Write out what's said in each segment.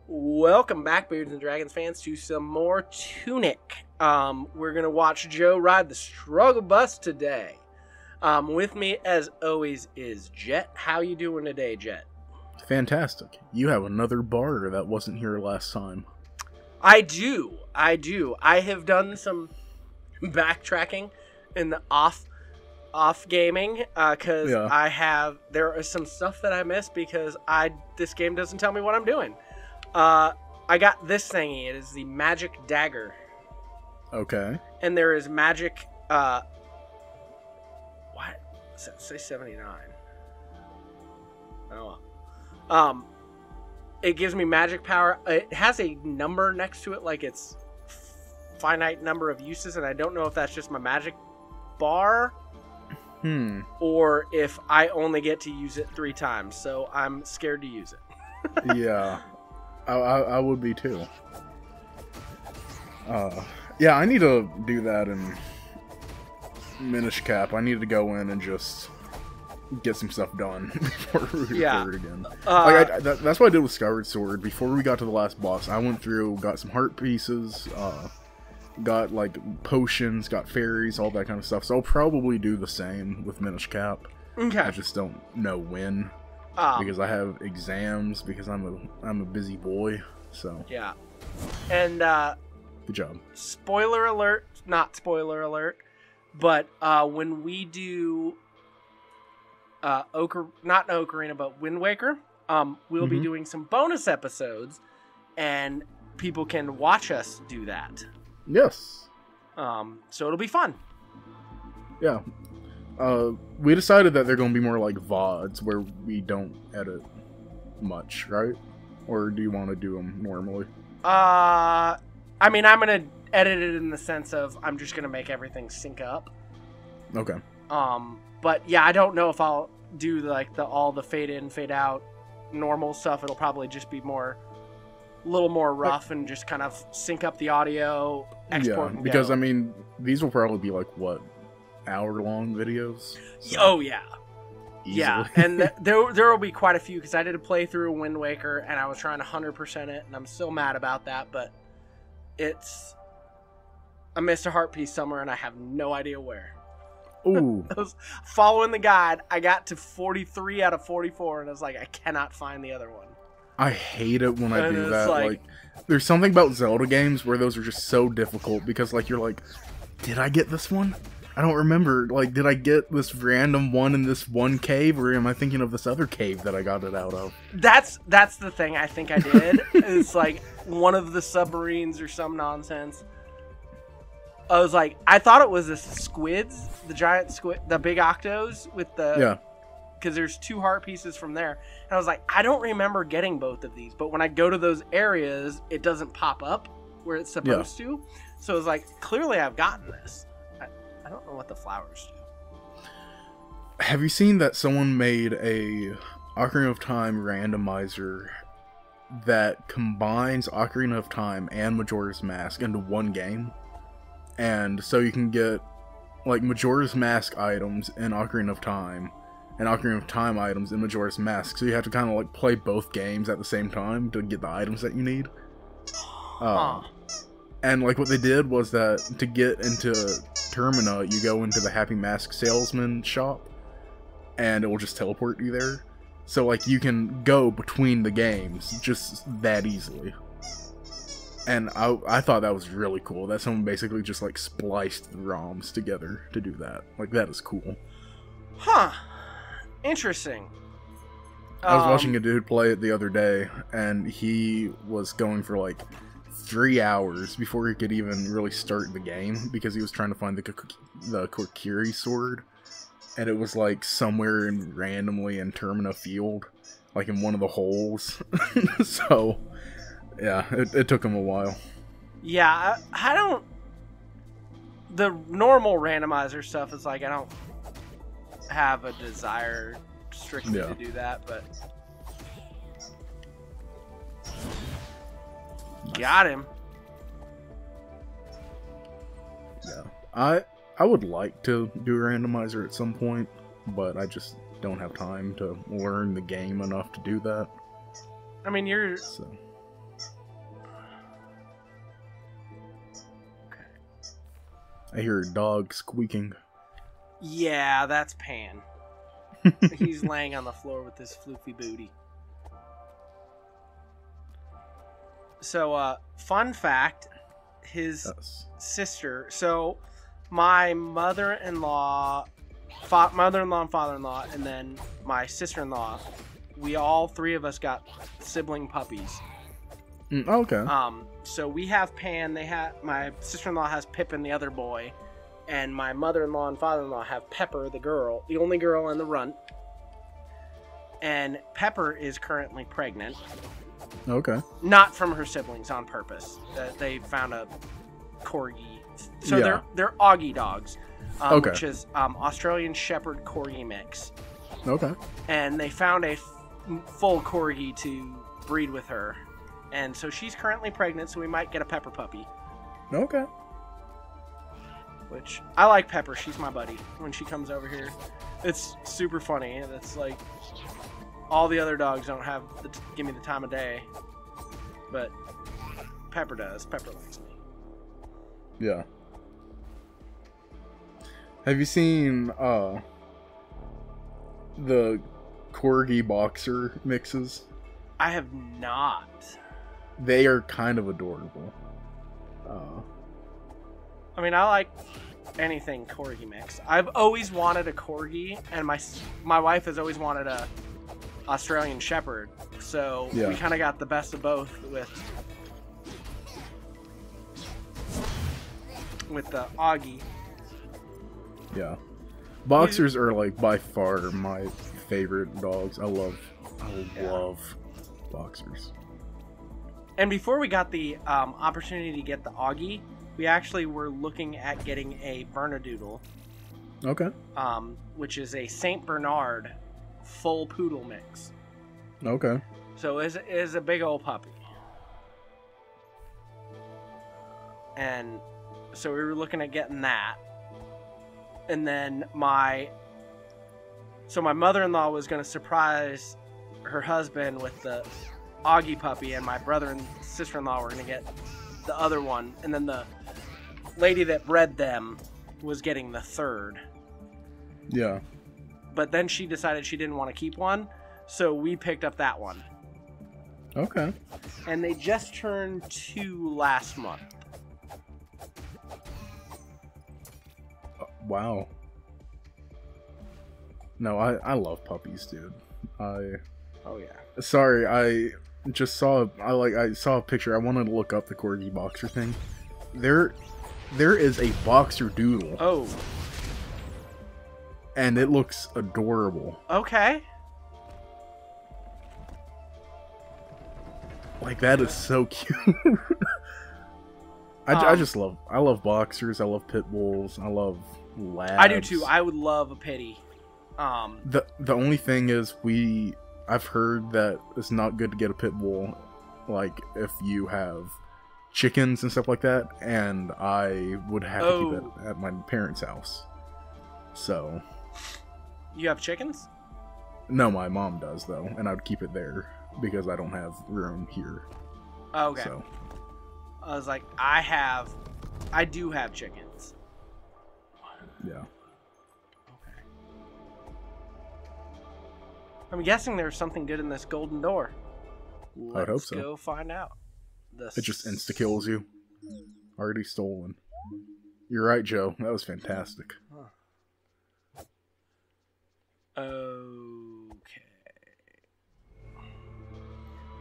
Welcome back, Beards and Dragons fans, to some more Tunic. We're going to watch Joe ride the struggle bus today. With me, as always, is Jet. How you doing today, Jet? Fantastic. You have another barter that wasn't here last time. I do. I have done some backtracking in the off gaming, because there is some stuff that I missed because this game doesn't tell me what I'm doing. I got this thingy. It is the magic dagger. Okay. And there is magic, what? Does that say 79? Oh, well. It gives me magic power. It has a number next to it, like it's finite number of uses, and I don't know if that's just my magic bar. Or if I only get to use it 3 times, so I'm scared to use it. Yeah. I would be too. Yeah, I need to do that in Minish Cap. I need to go in and just get some stuff done before we record again. That's what I did with Skyward Sword. Before we got to the last boss, I went through, got some heart pieces, got like potions, got fairies, all that kind of stuff. So I'll probably do the same with Minish Cap. Okay. I just don't know when. Because I have exams, because I'm a busy boy, so. Yeah. And, good job. Spoiler alert, not spoiler alert, but, when we do, not Ocarina, but Wind Waker, we'll be doing some bonus episodes, and people can watch us do that. Yes. So it'll be fun. Yeah. We decided that they're going to be more like VODs, where we don't edit much, right? Or do you want to do them normally? I mean, I'm going to edit it in the sense of I'm just going to make everything sync up. Okay. But yeah, I don't know if I'll do like all the fade in, fade out normal stuff. It'll probably just be a little more rough and just kind of sync up the audio, export and because go. I mean, these will probably be like, what, hour-long videos? So, oh, yeah. Easily. Yeah, and there will be quite a few, because I did a playthrough of Wind Waker, and I was trying to 100% it, and I'm still mad about that, but I missed a heart piece somewhere, and I have no idea where. Ooh. I was following the guide. I got to 43 out of 44, and I was like, I cannot find the other one. I hate it when I do that. Like, there's something about Zelda games where those are just so difficult, because, like, you're like, did I get this one? I don't remember. Like, did I get this random one in this one cave, or am I thinking of this other cave that I got it out of? That's the thing I think I did. It's like one of the submarines or some nonsense. I was like, I thought it was the squids, the giant squid, the big octos with the... Yeah. Because there's 2 heart pieces from there. And I was like, I don't remember getting both of these. But when I go to those areas, it doesn't pop up where it's supposed to. So I was like, clearly I've gotten this. I don't know what the flowers do. Have you seen that someone made a Ocarina of Time randomizer that combines Ocarina of Time and Majora's Mask into one game? And so you can get, like, Majora's Mask items in Ocarina of Time, and Ocarina of Time items in Majora's Mask. So you have to kind of, like, play both games at the same time to get the items that you need. And, like, what they did was that to get into Termina, you go into the Happy Mask salesman shop, and it will just teleport you there. So, like, you can go between the games just that easily. And I thought that was really cool, that someone basically just, like, spliced the ROMs together to do that. Like, that is cool. Huh. Interesting. I was watching a dude play it the other day, and he was going for, like, 3 hours before he could even really start the game, because he was trying to find the Kokiri sword, and it was like somewhere randomly in Termina Field, like in one of the holes. So yeah, it took him a while. Yeah, I don't, the normal randomizer stuff is like, I don't have a desire strictly to do that, but got him. Yeah, I would like to do a randomizer at some point, but I just don't have time to learn the game enough to do that. I mean, you're I hear a dog squeaking. Yeah, that's Pan. He's laying on the floor with his floofy booty. So, fun fact, his sister... So, my mother-in-law and father-in-law, and then my sister-in-law, we all three of us got sibling puppies. Okay. So we have Pan. My sister-in-law has Pippin, the other boy, and my mother-in-law and father-in-law have Pepper, the girl, the only girl in the runt. And Pepper is currently pregnant. Okay. Not from her siblings, on purpose. They found a corgi. So they're Augie dogs, which is Australian Shepherd Corgi mix. Okay. And they found a full corgi to breed with her. And so she's currently pregnant, so we might get a Pepper puppy. Okay. Which, I like Pepper. She's my buddy when she comes over here. It's super funny. And it's like, all the other dogs don't have give me the time of day. But Pepper does. Pepper likes me. Yeah. Have you seen the Corgi Boxer mixes? I have not. They are kind of adorable. I mean, I like anything Corgi mix. I've always wanted a Corgi, and my wife has always wanted a Australian Shepherd. So we kind of got the best of both with the Augie. Yeah. Boxers are like by far my favorite dogs. I love boxers. And before we got the opportunity to get the Augie, we actually were looking at getting a Bernedoodle. Okay. Which is a Saint Bernard full poodle mix. Okay. So it is a big old puppy. And so we were looking at getting that. And then my mother-in-law was going to surprise her husband with the Augie puppy, and my brother and sister-in-law were going to get the other one. And then the lady that bred them was getting the third. Yeah. But then she decided she didn't want to keep one, so we picked up that one. Okay. And they just turned 2 last month. Wow. No, I love puppies, dude. Oh yeah. Sorry, I just saw I saw a picture. I wanted to look up the Corgi Boxer thing. There is a Boxer Doodle. Oh. And it looks adorable. Okay. Like, that is so cute. I love boxers. I love pit bulls. I love labs. I do too. I would love a pitty. The only thing is I've heard that it's not good to get a pit bull, like, if you have chickens and stuff like that, and I would have to keep it at my parents' house. So. You have chickens? No, my mom does, though, and I'd keep it there because I don't have room here. Okay. So. I was like, I do have chickens. Yeah. Okay. I'm guessing there's something good in this golden door. I hope so. Let's go find out. It just insta-kills you. Already stolen. You're right, Joe. That was fantastic. Huh. Okay.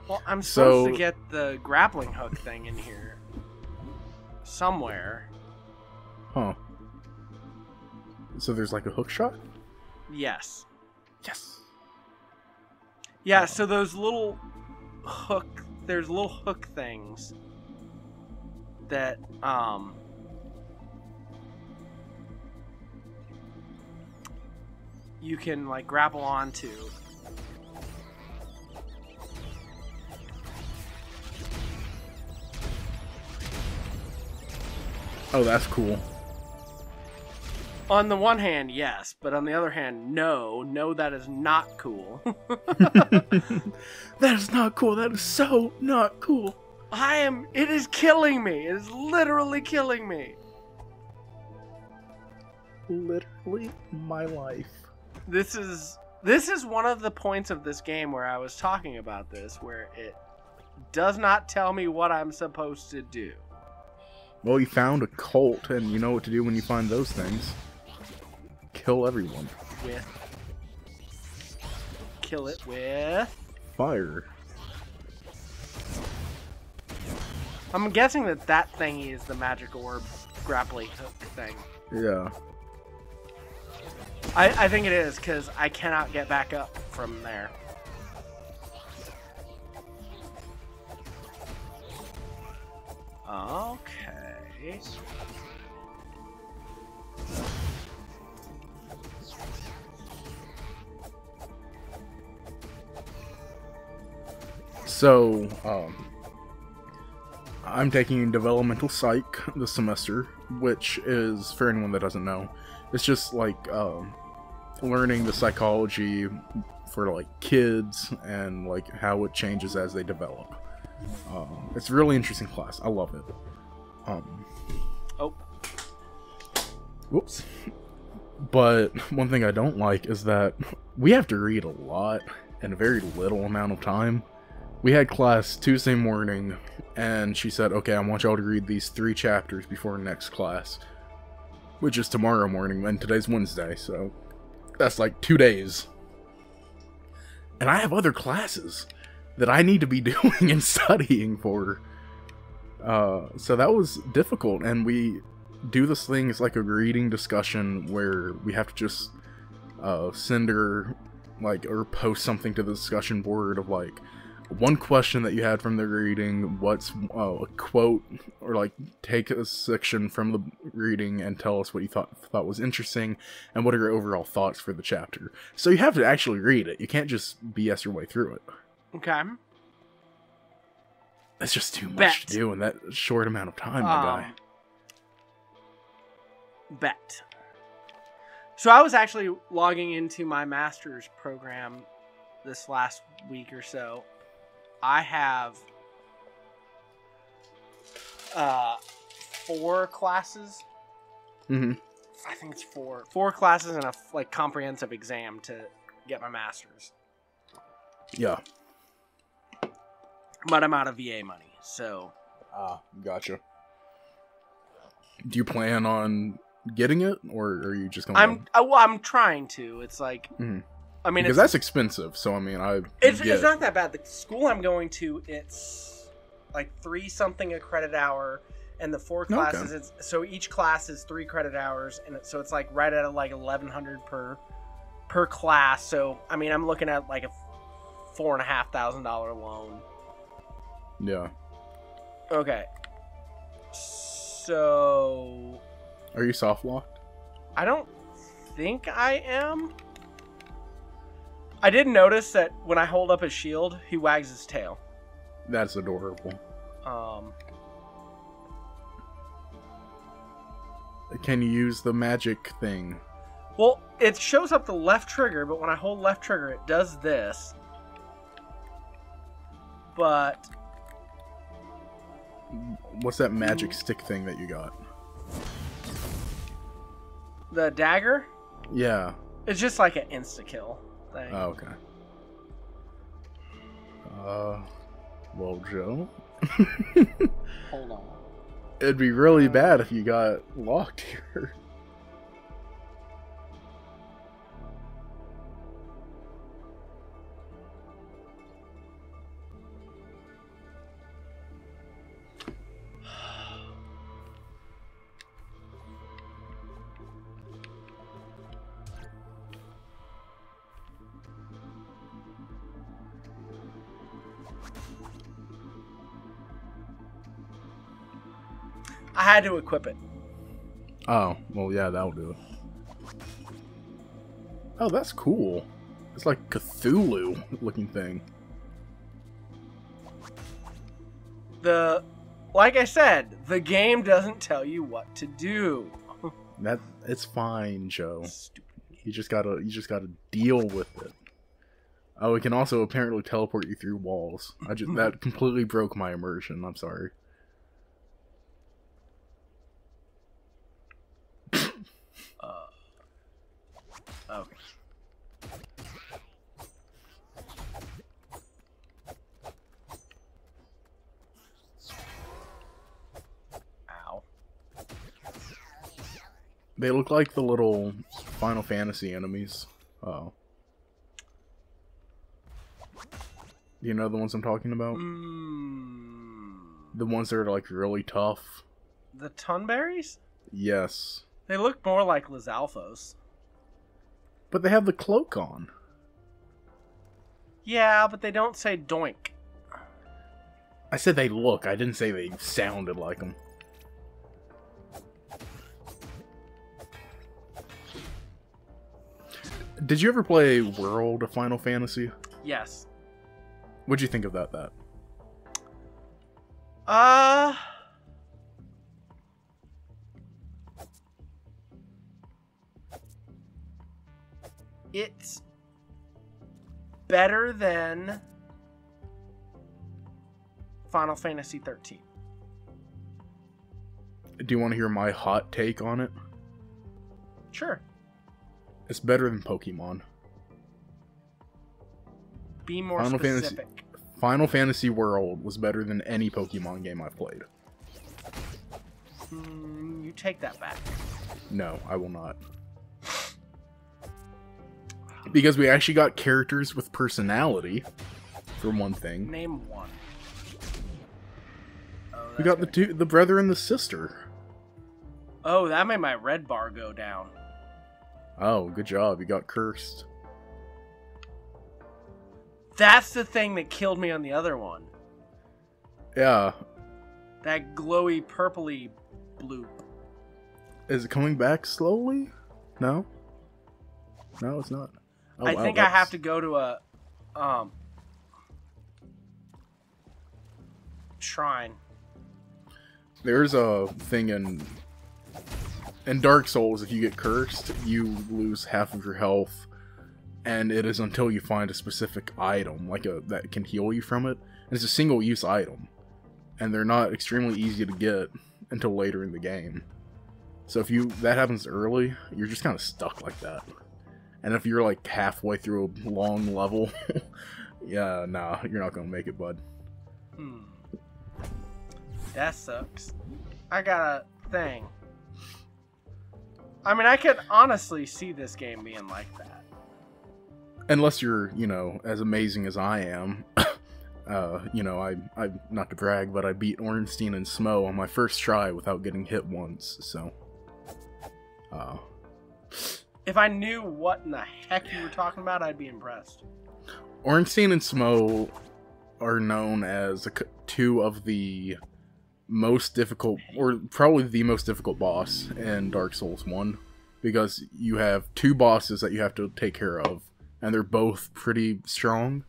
Well, I'm supposed to get the grappling hook thing in here. Somewhere. Huh. So there's like a hook shot? Yes. Yes. Yeah, so there's little hook things that you can like grapple onto. Oh, that's cool. On the one hand, yes, but on the other hand, no, that is not cool. That is not cool. That is so not cool. It is killing me. It is literally killing me. literally my life. This is one of the points of this game where I was talking about this, where it does not tell me what I'm supposed to do. Well, you found a cult, and you know what to do when you find those things. Kill everyone. Kill it with... fire. I'm guessing that thingy is the magic orb grappling hook thing. Yeah. I think it is, because I cannot get back up from there. Okay. So, I'm taking developmental psych this semester, which is, for anyone that doesn't know, it's just like learning the psychology for like kids and like how it changes as they develop. It's a really interesting class. I love it. Whoops. But one thing I don't like is that we have to read a lot in a very little amount of time. We had class Tuesday morning, and she said, okay, I want y'all to read these 3 chapters before next class, which is tomorrow morning, and today's Wednesday, so that's like 2 days. And I have other classes that I need to be doing and studying for. So that was difficult, and we do this thing, it's like a reading discussion where we have to just send her, like, or post something to the discussion board of, like, one question that you had from the reading, what's a quote, or like take a section from the reading and tell us what you thought was interesting, and what are your overall thoughts for the chapter. So you have to actually read it. You can't just BS your way through it. Okay. That's just too much to do in that short amount of time, my guy. Bet. So I was actually logging into my master's program this last week or so. I have 4 classes. Mm-hmm. I think it's 4 classes and a like comprehensive exam to get my master's. Yeah. But I'm out of VA money, so. Gotcha. Do you plan on getting it, or are you just gonna? I'm trying to. It's like. Mm-hmm. I mean, because that's expensive, so I mean, it's not that bad. The school I'm going to, it's like 3-something a credit hour, and the 4 classes. Okay. So each class is 3 credit hours, and so it's like right at like $1,100 per class. So I mean, I'm looking at like a $4,500 loan. Yeah. Okay. So. Are you soft locked? I don't think I am. I did notice that when I hold up his shield, he wags his tail. That's adorable. Can you use the magic thing? Well, it shows up the left trigger, but when I hold left trigger, it does this. But... what's that magic stick thing that you got? The dagger? Yeah. It's just like an insta-kill thing. Oh, okay. Well, Joe? Hold on. It'd be really bad if you got locked here. I had to equip it. Oh, well, yeah, that'll do it. Oh, that's cool. It's like Cthulhu looking thing. Like I said, the game doesn't tell you what to do. It's fine, Joe. You just gotta deal with it. Oh, it can also apparently teleport you through walls. That completely broke my immersion. I'm sorry. They look like the little Final Fantasy enemies. Oh. Do you know the ones I'm talking about? The ones that are like really tough. The Tunberries? Yes. They look more like Lizalfos. But they have the cloak on. Yeah, but they don't say doink. I said they look. I didn't say they sounded like them. Did you ever play World of Final Fantasy? Yes. What'd you think of that? It's better than Final Fantasy 13. Do you want to hear my hot take on it? Sure. It's better than Pokemon. Be more specific. Final Fantasy World was better than any Pokemon game I've played. You take that back. No, I will not. Because we actually got characters with personality, for one thing. Name one. Oh, we got the brother and the sister. Oh, that made my red bar go down. Oh, good job. You got cursed. That's the thing that killed me on the other one. Yeah. That glowy, purpley bloop. Is it coming back slowly? No? No, it's not. Oh, I think I have to go to a shrine. There's a thing in Dark Souls, if you get cursed, you lose half of your health, and it is until you find a specific item, like that can heal you from it. And it's a single-use item, and they're not extremely easy to get until later in the game. So if that happens early, you're just kind of stuck like that. And if you're like halfway through a long level, yeah, nah, you're not gonna make it, bud. That sucks. I got a thing. I mean, I could honestly see this game being like that. Unless you're, as amazing as I am. I not to brag, but I beat Ornstein and Smo on my first try without getting hit once, so. If I knew what in the heck you were talking about, I'd be impressed. Ornstein and Smo are known as two of the most difficult, or probably the most difficult boss in Dark Souls 1, because you have two bosses that you have to take care of, and they're both pretty strong.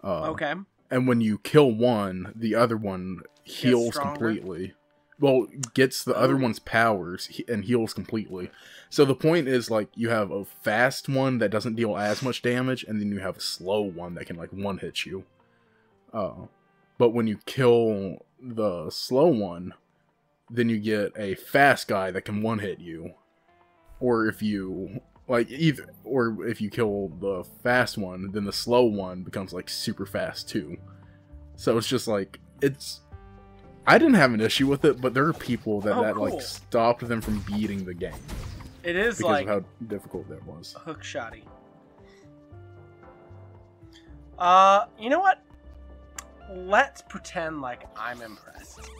Okay. And when you kill one, the other one heals completely. Well, gets the other one's powers and heals completely. So the point is, like, you have a fast one that doesn't deal as much damage, and then you have a slow one that can, like, one-hit you. But when you kill the slow one, then you get a fast guy that can one-hit you. Or if you, if you kill the fast one, then the slow one becomes, like, super fast, too. So it's just, like, I didn't have an issue with it, but there are people that like, stopped them from beating the game. It is, because of how difficult that was. Hook shotty. You know what? Let's pretend like I'm impressed.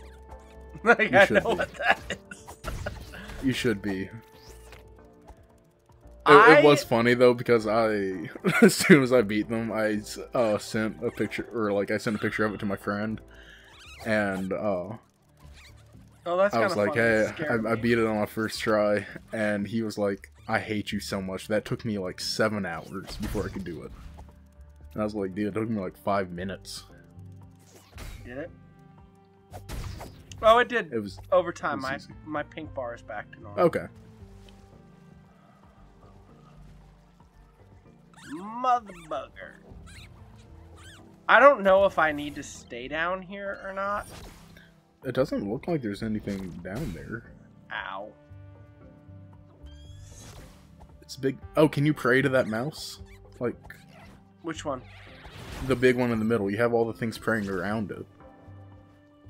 Like, I know what that is. You should be. It was funny, though, because as soon as I beat them, I sent a picture, I sent a picture of it to my friend, and, that's I was like, hey, I beat it on my first try, and he was like, I hate you so much. That took me, 7 hours before I could do it. And I was like, dude, it took me, 5 minutes. Did it? Oh, it did. It was over time. It was My pink bar is back to normal. Okay. Motherfucker. I don't know if I need to stay down here or not. It doesn't look like there's anything down there. Ow. It's big. Oh, can you pray to that mouse? Which one? The big one in the middle. You have all the things praying around it.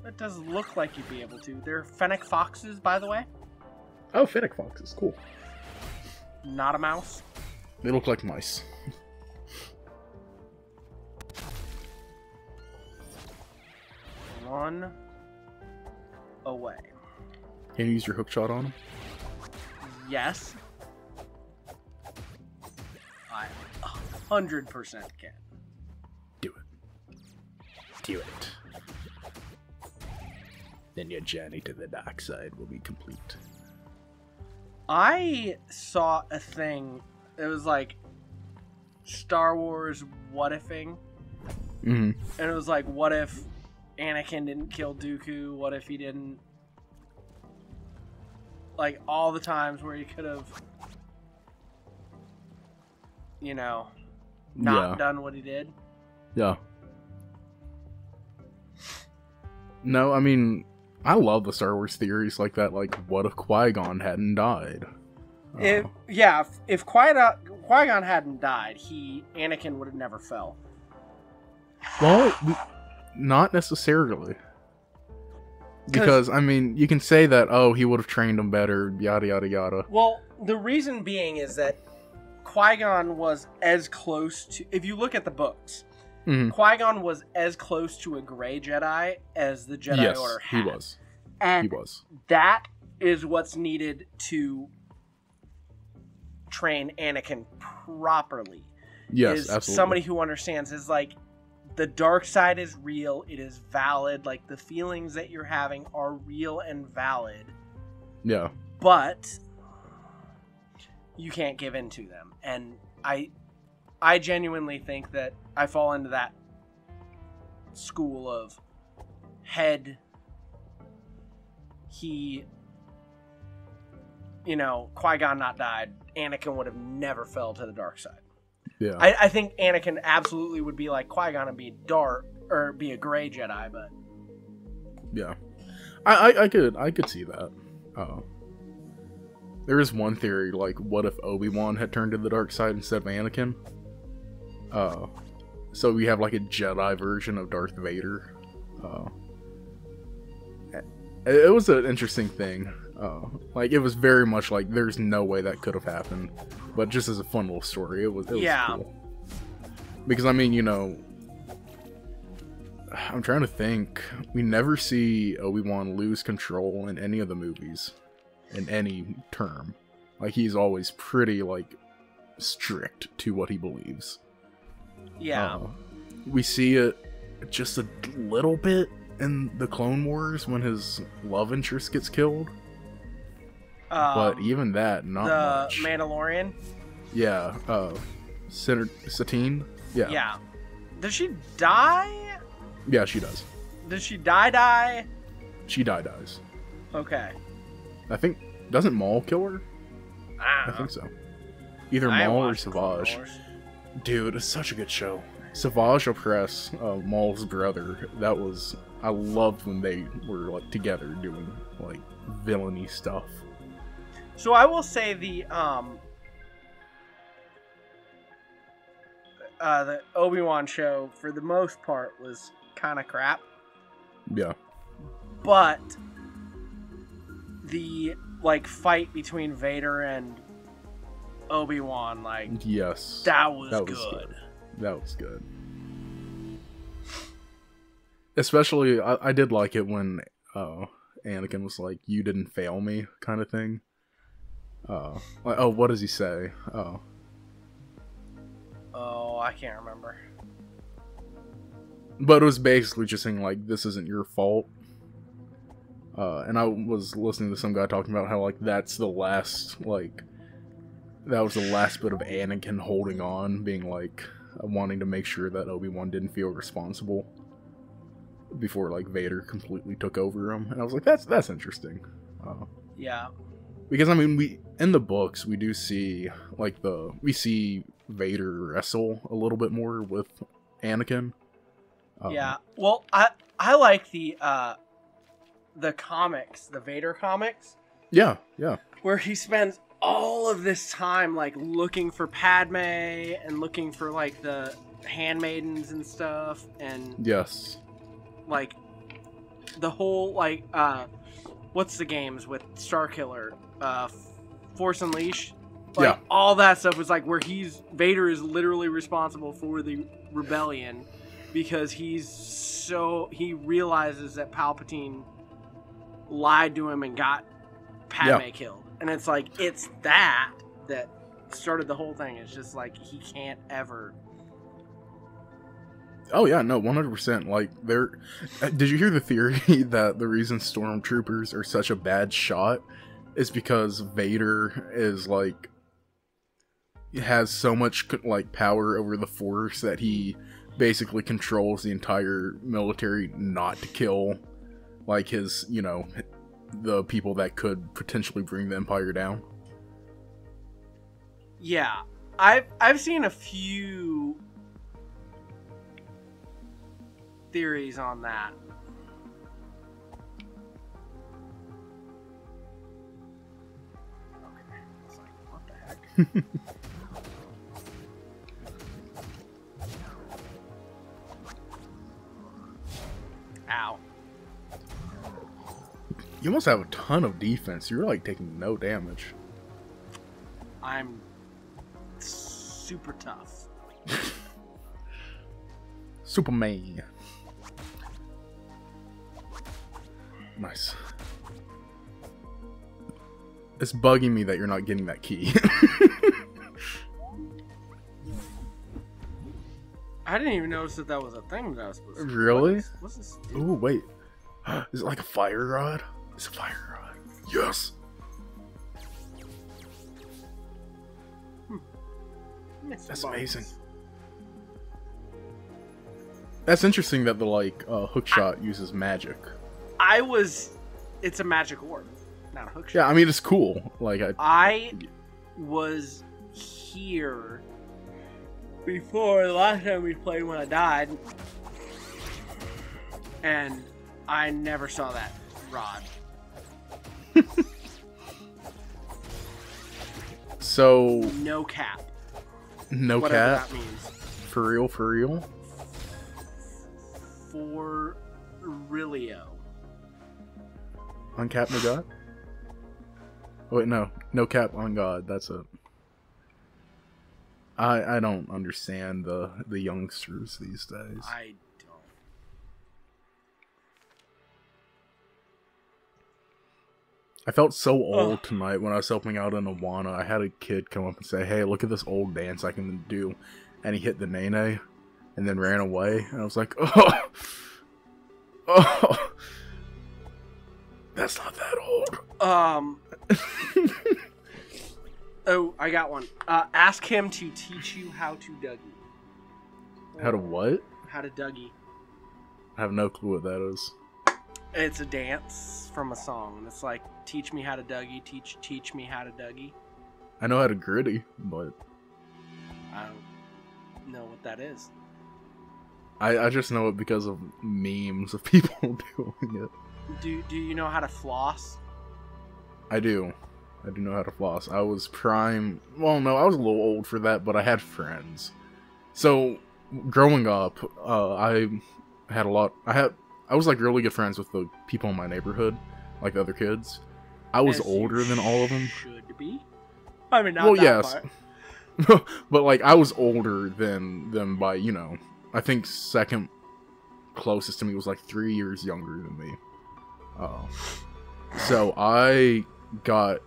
It does look like you'd be able to. They're fennec foxes, by the way. Oh, fennec foxes, cool. Not a mouse. They look like mice. One away. Can you use your hook shot on them? Yes. I 100% can. Do it. Do it. Then your journey to the dark side will be complete. I saw a thing. It was like Star Wars what ifing. Mm-hmm. And it was like, what if Anakin didn't kill Dooku? What if he didn't? Like, all the times where he could have, you know, not done what he did. Yeah. No, I mean, I love the Star Wars theories like that. Like, what if Qui-Gon hadn't died? If Qui-Gon hadn't died, Anakin would have never fell. Well, not necessarily. Because, I mean, you can say that, oh, he would have trained him better, yada, yada, yada. Well, the reason being is that Qui-Gon was as close to... If you look at the books, Qui-Gon was as close to a gray Jedi as the Jedi Order had. He was. And he was. That is what's needed to train Anakin properly. Yes, is absolutely. Somebody who understands is like, the dark side is real, it is valid, like the feelings that you're having are real and valid. Yeah. But you can't give in to them. And I genuinely think that I fall into that school of had Qui-Gon not died, Anakin would have never fell to the dark side. Yeah. I think Anakin absolutely would be like Qui-Gon and be dark or be a gray Jedi, but yeah, I could see that. There is one theory, like, what if Obi-Wan had turned to the dark side instead of Anakin? So we have like a Jedi version of Darth Vader. It was an interesting thing. Like, it was very much like there's no way that could have happened, but just as a fun little story, it was cool. Because, I mean, you know, I'm trying to think. We never see Obi-Wan lose control in any of the movies, in any term. Like, he's always pretty, like, strict to what he believes. Yeah. We see it just a little bit in the Clone Wars when his love interest gets killed. But even that, not much. The Mandalorian? Yeah. Satine? Yeah. Yeah. Does she die? Yeah, she does. Does she die? She dies. Okay. I think... Doesn't Maul kill her? I think so. Either Maul or Savage. Dude, it's such a good show. Savage Opress, Maul's brother, that was... I loved when they were, like, together doing, like, villainy stuff. So I will say the Obi-Wan show, for the most part, was kind of crap. Yeah. But the, like, fight between Vader and Obi-Wan, like... Yes. That was good. That was good. Especially, I did like it when Anakin was like, "You didn't fail me," kind of thing. Like, oh, what does he say? Oh, I can't remember. But it was basically just saying, like, this isn't your fault. And I was listening to some guy talking about how, like, that's the last, like, that was the last bit of Anakin holding on, being, like, wanting to make sure that Obi-Wan didn't feel responsible before, like, Vader completely took over him. And I was like, that's interesting. Yeah. Because, I mean, in the books, we do see, like, we see Vader wrestle a little bit more with Anakin. Yeah. Well, I like the comics, the Vader comics. Yeah, yeah. Where he spends all of this time, like, looking for Padme and looking for, like, the handmaidens and stuff. And... Yes. Like, the whole, like, what's the games with Starkiller, Force Unleashed. All that stuff was like where Vader is literally responsible for the rebellion because he realizes that Palpatine lied to him and got Padme killed. And it's like, it's that started the whole thing. It's just like, he can't ever. Oh yeah, no, 100%. Like, did you hear the theory that the reason stormtroopers are such a bad shot is because Vader is like, has so much like power over the Force that he basically controls the entire military not to kill like his, the people that could potentially bring the Empire down? Yeah, I've seen a few theories on that. Okay, it's like, what the heck? Ow. You must have a ton of defense. You're like taking no damage. I'm super tough. Superman. Nice. It's bugging me that you're not getting that key. I didn't even notice that was a thing that I was supposed to do. Really? What's this? Ooh, wait. Is it like a fire rod? It's a fire rod. Yes! That's amazing. That's interesting that the hook shot uses magic. It's a magic orb, not a hook shot. Yeah, I mean, it's cool. Like I was here before the last time we played when I died, and I never saw that rod. So no cap. No whatever cap. That means. For real. For realio. On cap, no god. Oh, wait, no cap on god. That's it. I don't understand the youngsters these days. I don't. I felt so old tonight when I was helping out in Awana. I had a kid come up and say, "Hey, look at this old dance I can do," and he hit the nene and then ran away. And I was like, "Oh, that's not that old." Oh, I got one. Ask him to teach you how to Dougie. How to what? How to Dougie. I have no clue what that is. It's a dance from a song. It's like, teach me how to Dougie, teach me how to Dougie. I know how to gritty, but I don't know what that is. I just know it because of memes of people doing it. Do you know how to floss? I do. I do know how to floss. I was prime... Well, no, I was a little old for that, but I had friends. So, growing up, I had a lot... I was like really good friends with the people in my neighborhood, like the other kids. I was older than all of them. Should be. I mean, not that part. But like I was older than them by, I think second closest to me was like 3 years younger than me. So I got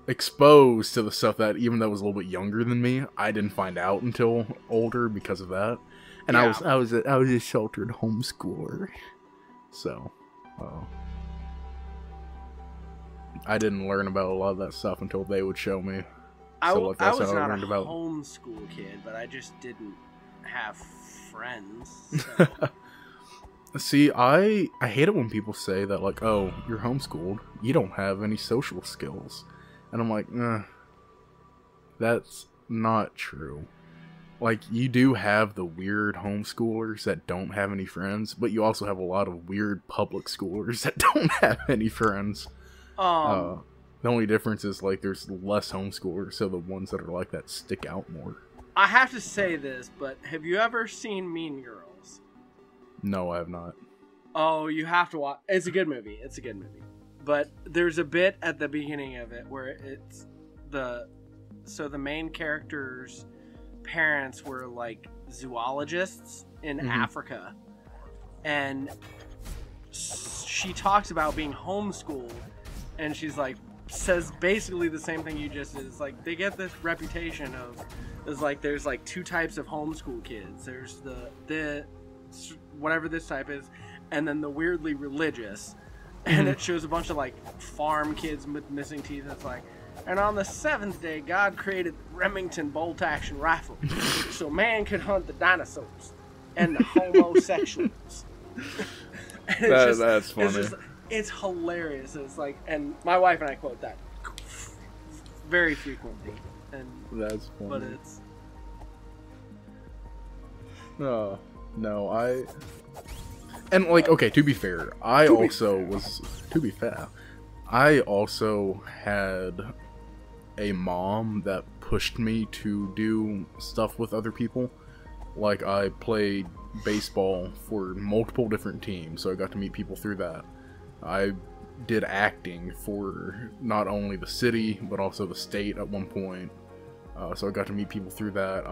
exposed to the stuff that even though it was a little bit younger than me, I didn't find out until older because of that. And yeah. I was a sheltered homeschooler, so I didn't learn about a lot of that stuff until they would show me. I was not a homeschool kid, but I just didn't have friends. So. See, I hate it when people say that, like, oh, you're homeschooled, you don't have any social skills. And I'm like, that's not true. Like, you do have the weird homeschoolers that don't have any friends, but you also have a lot of weird public schoolers that don't have any friends. The only difference is, like, there's less homeschoolers, so the ones that are like that stick out more. I have to say this, but have you ever seen Mean Girls? No, I have not. Oh, you have to watch. It's a good movie. But there's a bit at the beginning of it where the main character's parents were like zoologists in Africa, and she talks about being homeschooled, and she's like, says basically the same thing you just did. It's like they get this reputation of there's like two types of homeschool kids. There's the whatever this type is, and then the weirdly religious. And it shows a bunch of like farm kids with missing teeth. It's like, and on the seventh day, God created the Remington bolt-action rifle so man could hunt the dinosaurs and the homosexuals. And that's funny. It's hilarious. It's like, and my wife and I quote that very frequently. And that's funny. But it's no, and like, okay, to be fair, I also had a mom that pushed me to do stuff with other people. Like, I played baseball for multiple different teams, so I got to meet people through that. I did acting for not only the city, but also the state at one point. So I got to meet people through that.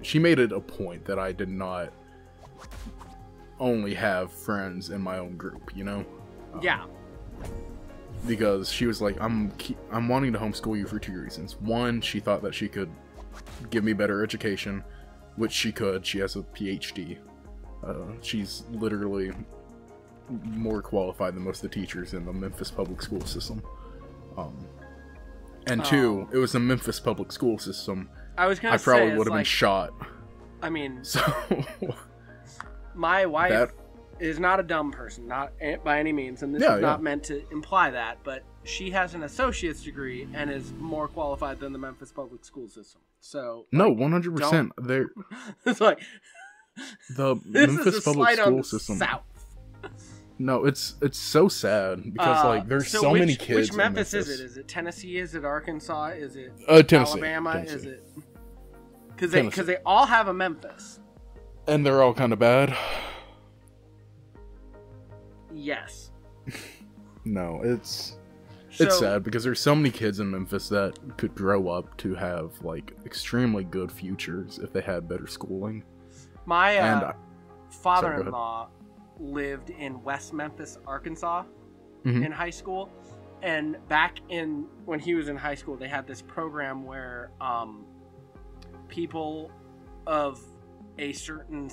She made it a point that I did not only have friends in my own group, you know? Yeah. Because she was like, I'm wanting to homeschool you for two reasons. One, she thought that she could give me better education, which she could. She has a PhD. She's literally more qualified than most of the teachers in the Memphis public school system. And two, it was the Memphis public school system. I probably would have been shot. I mean, so my wife is not a dumb person, not by any means, and this is not meant to imply that, but she has an associate's degree and is more qualified than the Memphis public school system. So no, 100%. They're it's like the Memphis public school system. South. No, it's so sad because like there's so many kids. Which Memphis is it? Is it Tennessee? Is it Arkansas? Is it Tennessee, Alabama? Tennessee. Is it because they all have a Memphis, and they're all kind of bad. Yes. No, it's sad because there's so many kids in Memphis that could grow up to have like extremely good futures if they had better schooling. My father-in-law lived in West Memphis, Arkansas in high school, and back when he was in high school, they had this program where people of a certain,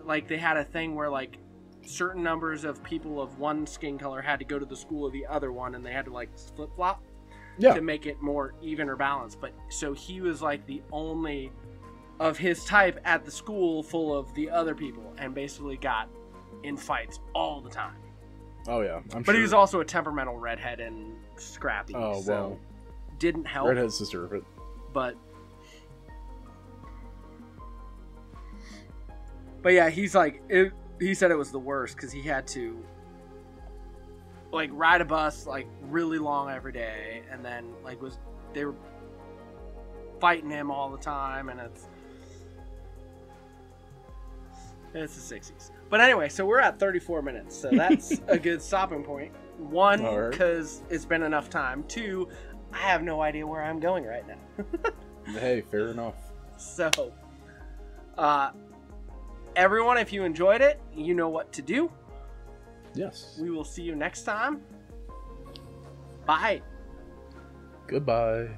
like, they had a thing where like certain numbers of people of one skin color had to go to the school of the other one, and they had to like flip-flop to make it more even or balanced. But so he was like the only of his type at the school full of the other people, and basically got in fights all the time. Oh yeah, but he was also a temperamental redhead and scrappy. Oh so well, didn't help. Redhead's deserve it. But yeah, he's like he said it was the worst because he had to like ride a bus like really long every day, and then like they were fighting him all the time, and it's the 60s. But anyway, so we're at 34 minutes, so that's a good stopping point. One, because it's been enough time. Two, I have no idea where I'm going right now. Hey, fair enough. So, everyone, if you enjoyed it, you know what to do. Yes. We will see you next time. Bye. Goodbye.